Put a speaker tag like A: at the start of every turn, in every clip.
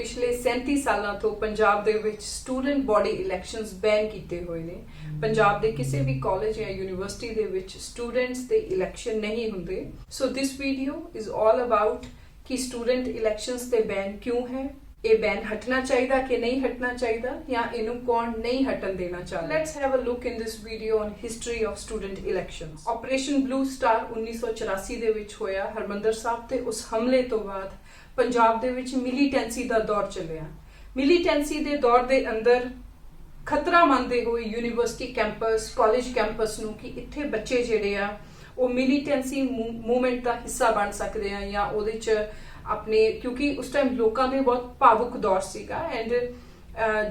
A: पिछले 37 सालों तो पंजाब दे which student body elections ban किए हुए ने। पंजाब दे किसी भी कॉलेज या university they which students they election नहीं होंदे। So this video is all about कि स्टूडेंट इलैक्शनस दे बैन क्यों है, ये बैन हटना चाहिए कि नहीं हटना चाहिए, या इनू कौन नहीं हटन देना चाहिए। Let's have a look in this video on history of student elections. Operation blue star 1984 दे विच होया हरमंदर साहब ते उस हमले तो बाद पंजाब दे विच मिलीटेंसी दा दौर चलिया। मिलीटेंसी दे दौर दे अंदर खतरा मानते हुए यूनिवर्सिटी कैंपस कॉलेज कैंपस नूं कि इत्थे बच्चे जिहड़े आ वो मिलीटेंसी मूवमेंट का हिस्सा बन सकते हैं या उहदे च अपने, क्योंकि उस टाइम लोगों के बहुत भावुक दौर सीगा एंड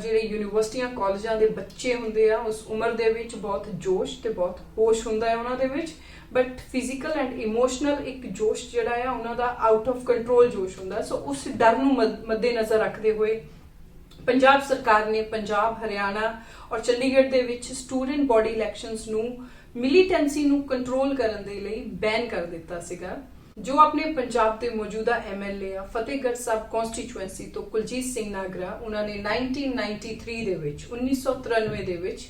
A: ਜਿਹੜੇ यूनिवर्सिटियां कॉलेजां ਦੇ ਬੱਚੇ ਹੁੰਦੇ ਆ उस उम्र ਦੇ ਵਿੱਚ बहुत जोश ਤੇ बहुत होश ਹੁੰਦਾ ਹੈ ਉਹਨਾਂ ਦੇ ਵਿੱਚ, बट फिजिकल एंड इमोशनल एक जोश ਜਿਹੜਾ ਆ ਉਹਨਾਂ ਦਾ आउट ऑफ कंट्रोल जोश ਹੁੰਦਾ। सो उस डर ਨੂੰ मद्देनजर रखते हुए पंजाब सरकार ने पंजाब हरियाणा और चंडीगढ़ ਦੇ ਵਿੱਚ स्टूडेंट बॉडी इलैक्शनस ਨੂੰ मिलीटेंसी ਨੂੰ कंट्रोल ਕਰਨ ਦੇ ਲਈ बैन कर ਦਿੱਤਾ ਸੀਗਾ। जो अपने पंजाब के मौजूदा MLA आ फतेहगढ़ साहब कॉन्स्टिट्यूएंसी तो कुलजीत सिंह नागरा उन्होंने 1993 ਦੇ ਵਿੱਚ 1993 ਦੇ ਵਿੱਚ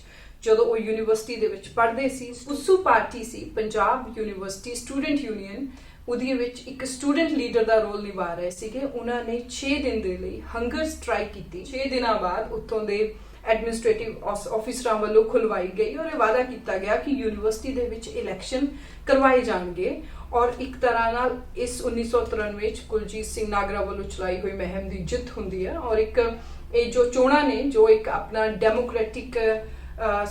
A: ਜਦੋਂ ਉਹ ਯੂਨੀਵਰਸਿਟੀ ਦੇ ਵਿੱਚ ਪੜ੍ਹਦੇ ਸੀ, ਉਸੂ ਪਾਰਟੀ ਸੀ ਪੰਜਾਬ ਯੂਨੀਵਰਸਿਟੀ ਸਟੂਡੈਂਟ ਯੂਨੀਅਨ, ਉਹਦੇ ਵਿੱਚ ਇੱਕ ਸਟੂਡੈਂਟ ਲੀਡਰ ਦਾ ਰੋਲ ਨਿਭਾ ਰਹੇ ਸੀਗੇ। ਉਹਨਾਂ ਨੇ 6 ਦਿਨ ਦੇ ਲਈ ਹੰਗਰ ਸਟ੍ਰਾਈਕ ਕੀਤੀ। 6 ਦਿਨਾਂ ਬਾਅਦ ਉੱਥੋਂ ਦੇ ਐਡਮਿਨਿਸਟ੍ਰੇਟਿਵ ਆਫਿਸਰਾਂ ਵੱਲੋਂ ਖੁਲਵਾਈ ਗਈ ਔਰ ਇਹ ਵਾਅਦਾ ਕੀਤਾ ਗਿਆ ਕਿ ਯੂਨੀਵਰਸਿਟੀ ਦੇ ਵਿੱਚ ਇਲੈਕਸ਼ਨ ਕਰਵਾਏ ਜਾਣਗੇ। और एक तरह नाल इस 1993 ਚ ਕੁਲਜੀਤ ਸਿੰਘ ਨਾਗਰਾ ਵੱਲੋਂ ਚਲਾਈ ਹੋਈ ਮੁਹਿੰਮ ਦੀ ਜਿੱਤ ਹੁੰਦੀ ਹੈ ਔਰ ਇੱਕ ਇਹ ਜੋ ਚੋਣਾਂ ਨੇ ਜੋ ਇੱਕ ਆਪਣਾ ਡੈਮੋਕ੍ਰੈਟਿਕ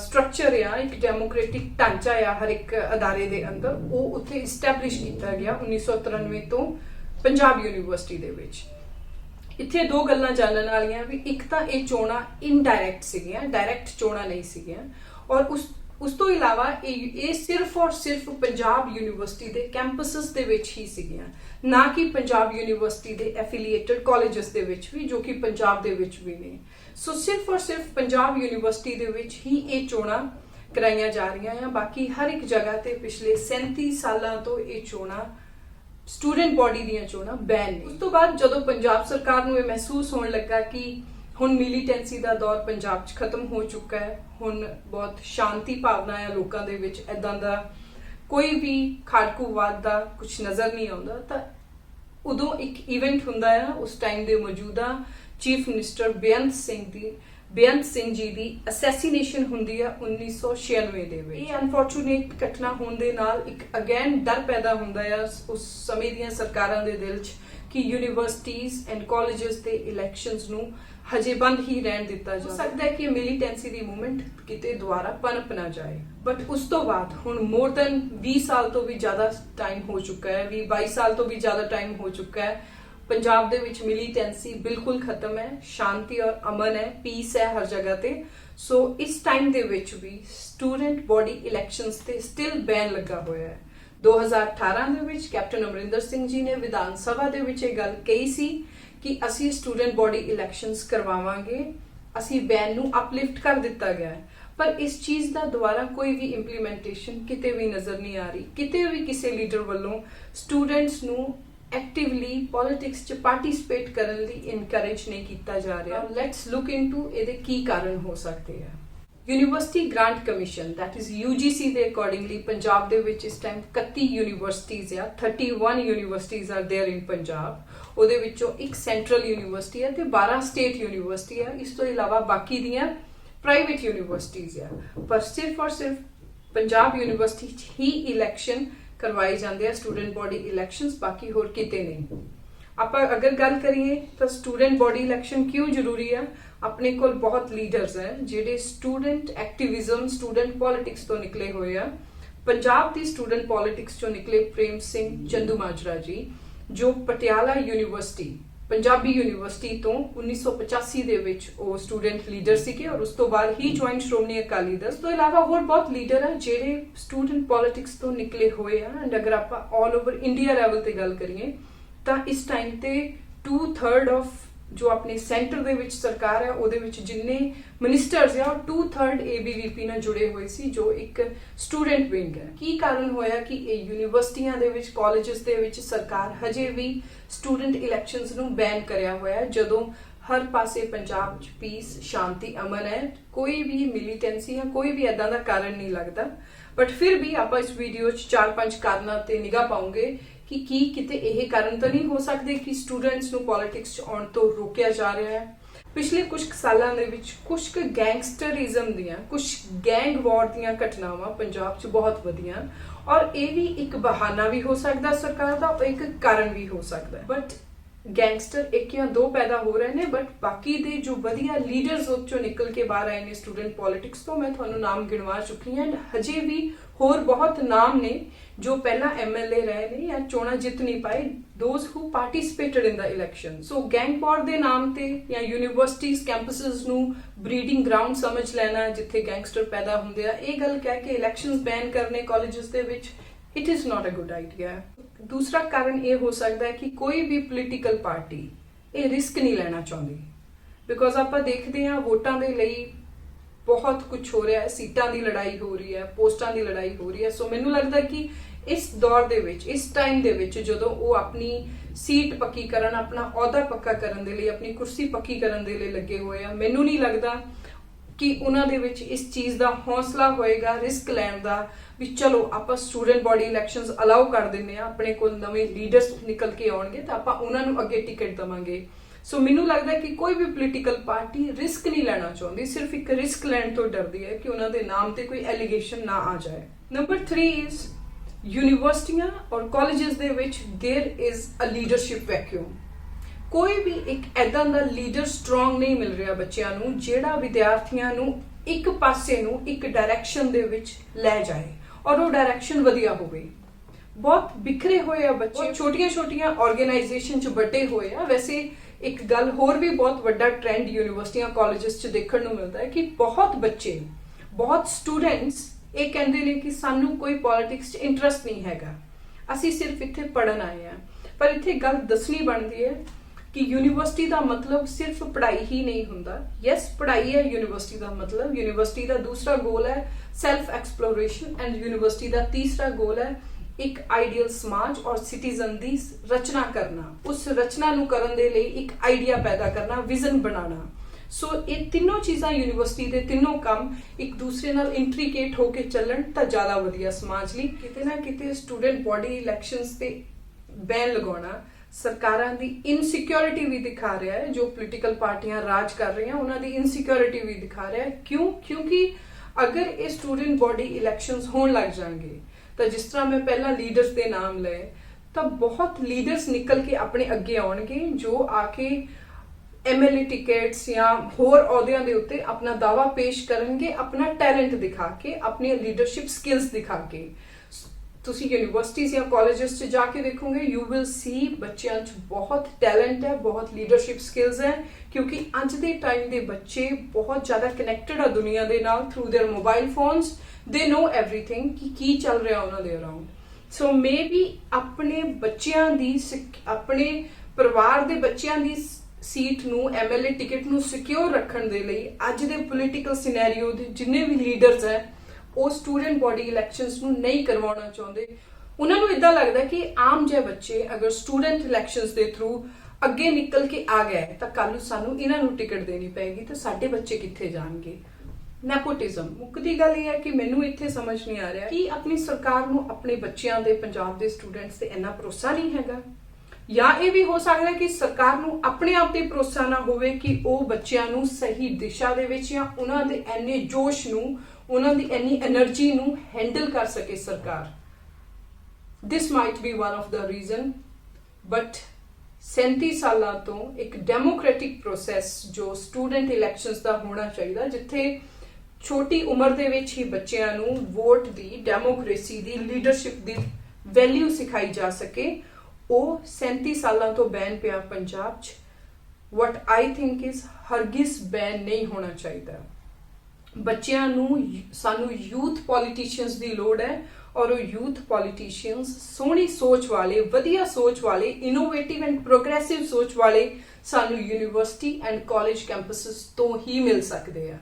A: ਸਟਰਕਚਰ ਆ, ਇੱਕ ਡੈਮੋਕ੍ਰੈਟਿਕ ਢਾਂਚਾ ਆ ਹਰ ਇੱਕ ਅਦਾਰੇ ਦੇ ਅੰਦਰ, ਉਹ ਉੱਥੇ ਇਸਟੈਬਲਿਸ਼ ਕੀਤਾ ਗਿਆ 1993 ਤੋਂ ਪੰਜਾਬ ਯੂਨੀਵਰਸਿਟੀ ਦੇ ਵਿੱਚ। ਇੱਥੇ ਦੋ ਗੱਲਾਂ ਜਾਣਨ ਵਾਲੀਆਂ ਵੀ, ਇੱਕ ਤਾਂ ਇਹ ਚੋਣਾਂ ਇਨਡਾਇਰੈਕਟ ਸੀਗੀਆਂ, ਡਾਇਰੈਕਟ ਚੋਣਾਂ ਨਹੀਂ ਸੀਗੀਆਂ, ਔਰ ਉਸ ਤੋਂ ਇਲਾਵਾ ਇਹ ਸਿਰਫ ਔਰ ਸਿਰਫ ਪੰਜਾਬ ਯੂਨੀਵਰਸਿਟੀ ਦੇ ਕੈਂਪਸਸ ਦੇ ਵਿੱਚ ਹੀ ਸੀਗੀਆਂ, ਨਾ ਕਿ ਪੰਜਾਬ ਯੂਨੀਵਰਸਿਟੀ ਦੇ ਐਫੀਲੀਏਟਡ ਕਾਲਜਸ ਦੇ ਵਿੱਚ ਵੀ, ਜੋ ਕਿ ਪੰਜਾਬ ਦੇ ਵਿੱਚ ਵੀ ਨੇ। ਸੋ ਸਿਰਫ ਔਰ ਸਿਰਫ ਪੰਜਾਬ ਯੂਨੀਵਰਸਿਟੀ ਦੇ ਵਿੱਚ ਹੀ ਇਹ ਚੋਣਾਂ ਕਰਾਈਆਂ ਜਾ ਰਹੀਆਂ ਆ। ਬਾਕੀ ਹਰ ਇੱਕ ਜਗ੍ਹਾ ਤੇ ਪਿਛਲੇ 37 ਸਾਲਾਂ ਤੋਂ ਇਹ ਚੋਣਾਂ ਸਟੂਡੈਂਟ ਬॉडी ਦੀਆਂ ਚੋਣਾਂ ਬੈਨ ਨੇ। ਉਸ ਤੋਂ ਬਾਅਦ ਜਦੋਂ ਪੰਜਾਬ ਸਰਕਾਰ ਨੂੰ ਇਹ ਮਹਿਸੂਸ ਹੋਣ ਲੱਗਾ ਕਿ ਹੁਣ ਮਿਲੀਟੈਂਸੀ ਦਾ ਦੌਰ ਪੰਜਾਬ 'ਚ ਖਤਮ ਹੋ ਚੁੱਕਾ ਹੈ, ਹੁਣ ਬਹੁਤ ਸ਼ਾਂਤੀ ਭਾਵਨਾ ਹੈ ਲੋਕਾਂ ਦੇ ਵਿੱਚ, ਇਦਾਂ ਦਾ ਕੋਈ ਵੀ ਖਾੜਕੂਵਾਦ ਦਾ ਕੁਝ ਨਜ਼ਰ ਨਹੀਂ ਆਉਂਦਾ, ਤਾਂ ਉਦੋਂ ਇੱਕ ਇਵੈਂਟ ਹੁੰਦਾ ਹੈ। ਉਸ ਟਾਈਮ ਦੇ ਮੌਜੂਦਾ ਚੀਫ ਮਿਨਿਸਟਰ ਬੇਅੰਤ ਸਿੰਘ ਜੀ ਦੀ ਅਸੈਸੀਨੇਸ਼ਨ ਹੁੰਦੀ ਹੈ 1996 ਦੇ ਵਿੱਚ। ਇਹ ਅਨਫੋਰਚੂਨੇਟ ਘਟਨਾ ਹੋਣ ਦੇ ਨਾਲ ਇੱਕ ਅਗੇਨ ਡਰ ਪੈਦਾ ਹੁੰਦਾ ਹੈ ਉਸ ਸਮੇਂ ਦੀਆਂ ਸਰਕਾਰਾਂ ਦੇ ਦਿਲ 'ਚ ਕਿ ਯੂਨੀਵਰਸਿਟੀਜ਼ ਐਂਡ ਕਾਲਜਸ ਦੇ ਇਲੈਕਸ਼ਨਸ ਨੂੰ ਹਜੇ ਬੰਦ ਹੀ ਰਹਿਣ ਦਿੱਤਾ ਜਾ ਸਕਦਾ ਹੈ ਕਿ ਮਿਲੀਟੈਂਸੀ ਦੀ ਮੂਵਮੈਂਟ ਕਿਤੇ ਦੁਆਰਾ ਪਨਪ ਨਾ ਜਾਏ। ਬਟ ਉਸ ਤੋਂ ਬਾਅਦ ਹੁਣ ਮੋਰ ਦੈਨ 20 ਸਾਲ ਤੋਂ ਵੀ ਜ਼ਿਆਦਾ ਟਾਈਮ ਹੋ ਚੁੱਕਾ ਹੈ, 22 ਸਾਲ ਤੋਂ ਵੀ ਜ਼ਿਆਦਾ ਟਾਈਮ ਹੋ ਚੁੱਕਾ ਹੈ, ਪੰਜਾਬ ਦੇ ਵਿੱਚ ਮਿਲੀਟੈਂਸੀ ਬਿਲਕੁਲ ਖਤਮ ਹੈ, ਸ਼ਾਂਤੀ ਔਰ ਅਮਨ ਹੈ, ਪੀਸ ਹੈ ਹਰ ਜਗ੍ਹਾ ਤੇ। ਸੋ ਇਸ ਟਾਈਮ ਦੇ ਵਿੱਚ ਵੀ ਸਟੂਡੈਂਟ ਬॉडी ਇਲੈਕਸ਼ਨਸ ਤੇ ਸਟਿਲ ਬੈਨ ਲੱਗਾ ਹੋਇਆ ਹੈ। 2018 ਦੇ ਵਿੱਚ ਕੈਪਟਨ ਅਮਰਿੰਦਰ ਸਿੰਘ ਜੀ ਨੇ ਵਿਧਾਨ ਸਭਾ ਦੇ ਵਿੱਚ ਇਹ ਗੱਲ ਕਹੀ ਸੀ ਕਿ ਅਸੀਂ ਸਟੂਡੈਂਟ ਬॉडी ਇਲੈਕਸ਼ਨਸ ਕਰਵਾਵਾਂਗੇ, ਅਸੀਂ ਬੈਨ ਨੂੰ ਅਪਲਿਫਟ ਕਰ ਦਿੱਤਾ ਗਿਆ ਹੈ, ਪਰ ਇਸ ਚੀਜ਼ ਦਾ ਦੁਆਰਾ ਕੋਈ ਵੀ ਇੰਪਲੀਮੈਂਟੇਸ਼ਨ ਕਿਤੇ ਵੀ ਨਜ਼ਰ ਨਹੀਂ ਆ ਰਹੀ। ਕਿਤੇ ਵੀ ਕਿਸੇ ਲੀਡਰ ਵੱਲੋਂ ਸਟੂਡੈਂਟਸ ਨੂੰ ਐਕਟਿਵਲੀ ਪੋਲਿਟਿਕਸ 'ਚ ਪਾਰਟਿਸਿਪੇਟ ਕਰਨ ਲਈ ਇਨਕਰੇਜ ਨਹੀਂ ਕੀਤਾ ਜਾ ਰਿਹਾ। ਲੈਟਸ ਲੁੱਕ ਇਨਟੂ ਇਹਦੇ ਕੀ ਕਾਰਨ ਹੋ ਸਕਦੇ ਆ। University grant commission that is UGC ਦੇ ਅਕੋਰਡਿੰਗਲੀ ਪੰਜਾਬ ਦੇ ਵਿੱਚ ਇਸ ਟਾਈਮ 31 ਯੂਨੀਵਰਸਿਟੀਜ਼ ਆ, 31 universities are there in Punjab. ਉਹਦੇ ਵਿੱਚੋਂ ਇੱਕ ਸੈਂਟਰਲ ਯੂਨੀਵਰਸਿਟੀ ਹੈ ਤੇ 12 ਸਟੇਟ ਯੂਨੀਵਰਸਿਟੀ ਆ। ਇਸ ਤੋਂ ਇਲਾਵਾ ਬਾਕੀ ਦੀਆਂ ਪ੍ਰਾਈਵੇਟ ਯੂਨੀਵਰਸਿਟੀਜ਼ ਆ, ਪਰ ਸਿਰਫ ਔਰ ਸਿਰਫ ਪੰਜਾਬ ਯੂਨੀਵਰਸਿਟੀ 'ਚ ਹੀ ਇਲੈਕਸ਼ਨ ਕਰਵਾਏ ਜਾਂਦੇ ਆ ਸਟੂਡੈਂਟ ਬॉडी ਇਲੈਕਸ਼ਨਸ, ਬਾਕੀ ਹੋਰ ਕਿਤੇ ਨਹੀਂ। ਆਪਾਂ ਅਗਰ ਗੱਲ ਕਰੀਏ ਤਾਂ ਸਟੂਡੈਂਟ ਬॉडी ਇਲੈਕਸ਼ਨ ਕਿਉਂ ਜ਼ਰੂਰੀ ਆ, ਆਪਣੇ ਕੋਲ ਬਹੁਤ ਲੀਡਰਸ ਹੈ ਜਿਹੜੇ ਸਟੂਡੈਂਟ ਐਕਟਿਵਿਜ਼ਮ ਸਟੂਡੈਂਟ ਪੋਲਿਟਿਕਸ ਤੋਂ ਨਿਕਲੇ ਹੋਏ ਆ। ਪੰਜਾਬ ਦੀ ਸਟੂਡੈਂਟ ਪੋਲਿਟਿਕਸ ਚੋਂ ਨਿਕਲੇ ਪ੍ਰੇਮ ਸਿੰਘ ਚੰਦੂਮਾਜਰਾ ਜੀ, ਜੋ ਪਟਿਆਲਾ ਯੂਨੀਵਰਸਿਟੀ ਪੰਜਾਬੀ ਯੂਨੀਵਰਸਿਟੀ ਤੋਂ 1985 ਦੇ ਵਿੱਚ ਉਹ ਸਟੂਡੈਂਟ ਲੀਡਰ ਸੀਗੇ ਔਰ ਉਸ ਤੋਂ ਬਾਅਦ ਹੀ ਜੁਆਇਨ ਸ਼੍ਰੋਮਣੀ ਅਕਾਲੀ ਦਲ। ਇਸ ਤੋਂ ਇਲਾਵਾ ਹੋਰ ਬਹੁਤ ਲੀਡਰ ਆ ਜਿਹੜੇ ਸਟੂਡੈਂਟ ਪੋਲਿਟਿਕਸ ਤੋਂ ਨਿਕਲੇ ਹੋਏ ਆ। ਐਂਡ ਅਗਰ ਆਪਾਂ ਆਲ ਓਵਰ ਇੰਡੀਆ ਲੈਵਲ ਤੇ ਗੱਲ ਕਰੀਏ ਤਾਂ ਇਸ ਟਾਈਮ ਤੇ 2/3 ਆਫ जो अपने सेंटर ਦੇ ਵਿੱਚ ਸਰਕਾਰ ਹੈ ਉਹਦੇ ਵਿੱਚ ਜਿੰਨੇ ਮਿਨਿਸਟਰਸ ਆ 2/3 ABVP ਨਾਲ ਜੁੜੇ ਹੋਏ ਸੀ ਜੋ ਇੱਕ ਸਟੂਡੈਂਟ ਵਿੰਗ ਹੈ। ਕੀ ਕਾਰਨ ਹੋਇਆ ਕਿ ਇਹ ਯੂਨੀਵਰਸਿਟੀਆਂ ਦੇ ਵਿੱਚ ਕਾਲਜਸ ਦੇ ਵਿੱਚ ਸਰਕਾਰ ਹਜੇ ਵੀ ਸਟੂਡੈਂਟ ਇਲੈਕਸ਼ਨਸ ਨੂੰ ਬੈਨ ਕਰਿਆ ਹੋਇਆ ਹੈ ਜਦੋਂ हर पासे पंजाब च पीस शांति अमन है, कोई भी मिलीटेंसी या कोई भी ऐदा दा कारण नहीं लगता। बट फिर भी आप इस वीडियो च 4-5 कारणों ते निगाह पाओगे कि किते यह कारण तो नहीं हो सकते कि स्टूडेंट्स नूं पॉलिटिक्स च आउण तो रोकिया जा रहा है। पिछले कुछ सालों दे विच कुछ गैंगस्टरिज्म दियां, कुछ गैंग वॉर दियां घटनावां पंजाब च बहुत वधियां, और ये भी एक बहाना भी हो सकता सरकार का और एक कारण भी हो सकता है। बट गैंगस्टर एक या दो पैदा हो रहे हैं, बट बाकी दे जो वधिया लीडर्स चो निकल के बाहर आए ने स्टूडेंट पॉलिटिक्स तो मैं तुहानू नाम गिणवा चुकी हैं। हजे भी होर बहुत नाम ने जो पहला MLA रहे ने या चोणा जित नहीं पाए, those who participated in the election. So gang war दे नाम ते या यूनिवर्सिटीज कैंपसिस नू ब्रीडिंग ग्राउंड समझ लेना जिथे गैंगस्टर पैदा हुंदे आ, ये गल कह के इलेक्शंस बैन करने colleges they which, it is not a good idea. दूसरा कारण ये हो सकता है कि कोई भी पोलीटिकल पार्टी ये रिस्क नहीं लेना चाहती, बिकॉज आप देखते हैं वोटां दे लई बहुत कुछ हो रहा है, सीटां दी लड़ाई हो रही है, पोस्टां दी लड़ाई हो रही है। सो मैनू लगता है कि इस दौर दे विच, इस टाइम दे विच जदों वो अपनी सीट पक्की करन, अपना अहुदा पक्का करन दे लई, अपनी कुर्सी पक्की करन दे लई लगे हुए आ, मैनू नहीं लगता कि उन्हां दे विच इस चीज़ का हौसला होएगा रिस्क लैण दा भी चलो आप स्टूडेंट बॉडी इलैक्शंस अलाउ कर दिंदे आ, अपने कोल नवें लीडर्स निकल के आउणगे तो आपां उन्हां नूं अगे टिकट देवांगे। सो मैनू लगता है कि कोई भी पोलीटिकल पार्टी रिस्क नहीं लेना चाहती, सिर्फ एक रिस्क लैण तो डरदी है कि उन्हां दे नाम ते कोई एलीगेशन ना आ जाए। नंबर 3 इज यूनिवर्सिटियां और colleges they which there is a leadership vacuum. कोई भी एक ऐदा दा लीडर स्ट्रोंग नहीं मिल रहा बच्चों नूं जिहड़ा विद्यार्थियों नूं एक पासे नूं एक डायरैक्शन दे विच लै जाए और वो डायरैक्शन वधिया होवे। बहुत बिखरे हुए आ बच्चे, छोटियां छोटियां ऑर्गेनाइजेशन च बटे हुए आ। वैसे एक गल होर भी बहुत वड्डा ट्रेंड यूनिवर्सिटियां कॉलेजेस च देखने को मिलता है कि बहुत बच्चे, बहुत स्टूडेंट्स ये कहते हैं कि सानू कोई पॉलिटिक्स च इंटरस्ट नहीं हैगा, असी सिर्फ इत्थे पढ़न आए हैं। पर इत्थे गल दसनी बनती है कि यूनिवर्सिटी का मतलब सिर्फ पढ़ाई ही नहीं हुंदा। यस, पढ़ाई है यूनिवर्सिटी का मतलब। यूनिवर्सिटी का दूसरा गोल है सेल्फ एक्सप्लोरेशन एंड यूनिवर्सिटी का तीसरा गोल है एक आइडियल समाज और सिटीजन की रचना करना, उस रचना नूं करन दे लई एक आइडिया पैदा करना, विजन बनाना। सो ये तीनों चीज़ां यूनिवर्सिटी के तीनों काम एक दूसरे नाल इंट्रीकेट होके चलन तो ज़्यादा वधिया समाज लई। किते ना किते स्टूडेंट बॉडी इलैक्शंस पे बैन लगाना सरकारां दी इनसिक्योरिटी भी दिखा रहा है। जो पोलीटिकल पार्टियां राज कर रही हैं उन्हां दी इनसिक्योरिटी भी दिखा रहा है। क्यों? क्योंकि अगर ये स्टूडेंट बॉडी इलैक्शंस होण लग जाएंगे तो जिस तरह मैं पहला लीडर्स के नाम लए तो बहुत लीडर्स निकल के अपने अगे आउणगे जो आके MLA टिकट्स या होर अहुदियां दे उत्ते अपना दावा पेश करनगे, अपना टैलेंट दिखा के, अपनी लीडरशिप स्किल्स दिखा के। तुसी यूनिवर्सिटीज या कॉलेजेस च जाके देखोगे, यू विल सी बच्चों च बहुत टैलेंट है, बहुत लीडरशिप स्किल्स है, क्योंकि अज दे टाइम दे बच्चे बहुत ज़्यादा कनैक्टेड है दुनिया दे नाल through their mobile phones. They know everything कि की चल रहा उन्हां दे अराउंड। सो मे बी अपने बच्चों दी, अपने परिवार दे बच्चों दी सीट नूं, MLA टिकट नूं सिक्योर रखण दे लई अज दे पोलीटिकल सिनेरियो दे जिन्ने भी लीडर्स है वो स्टूडेंट बॉडी इलैक्शंस नूं नहीं करवाउणा चाहुंदे। उन्हां नूं इदां लगदा कि आम जे बच्चे अगर स्टूडेंट इलैक्शंस दे थ्रू अगे निकल के आ गए तो कल नूं सानूं इन्हां नूं टिकट देनी पैगी तो साडे बच्चे कित्थे जाणगे। नैपोटिज्म मुक्कदी गल यह है कि मैनू इत्थे समझ नहीं आ रहा कि अपनी सरकार नूं अपने बच्चों के, पंजाब के स्टूडेंट्स से इन्ना भरोसा नहीं हैगा, या ये भी हो सकता है कि सरकार नूं अपने आप ते भरोसा ना होवे कि वो बच्चों नूं सही दिशा दे विच या उन्हां दे इन्ने जोश नूं, उन्हां दी इन्नी एनर्जी नूं हैंडल कर सके सरकार। This might be one of the reason. But 37 सालों तो एक डेमोक्रेटिक प्रोसैस जो स्टूडेंट इलैक्शंस का होना चाहिए, जिथे छोटी उम्र दे विच ही बच्चों नूं वोट दी, डेमोक्रेसी दी, लीडरशिप दी वैल्यू सिखाई जा सके, वो 37 सालों तो बैन पिया पंजाब च। वट आई थिंक इज हरगिज बैन नहीं होना चाहिए। बच्चों नूं सानू यूथ पॉलिटिशियंस की लोड़ है और वो यूथ पॉलिटिशियंस सोहनी सोच वाले, वधिया सोच वाले, इनोवेटिव एंड प्रोग्रेसिव सोच वाले सानू यूनिवर्सिटी एंड कॉलेज कैंपसिस तो ही मिल सकते हैं।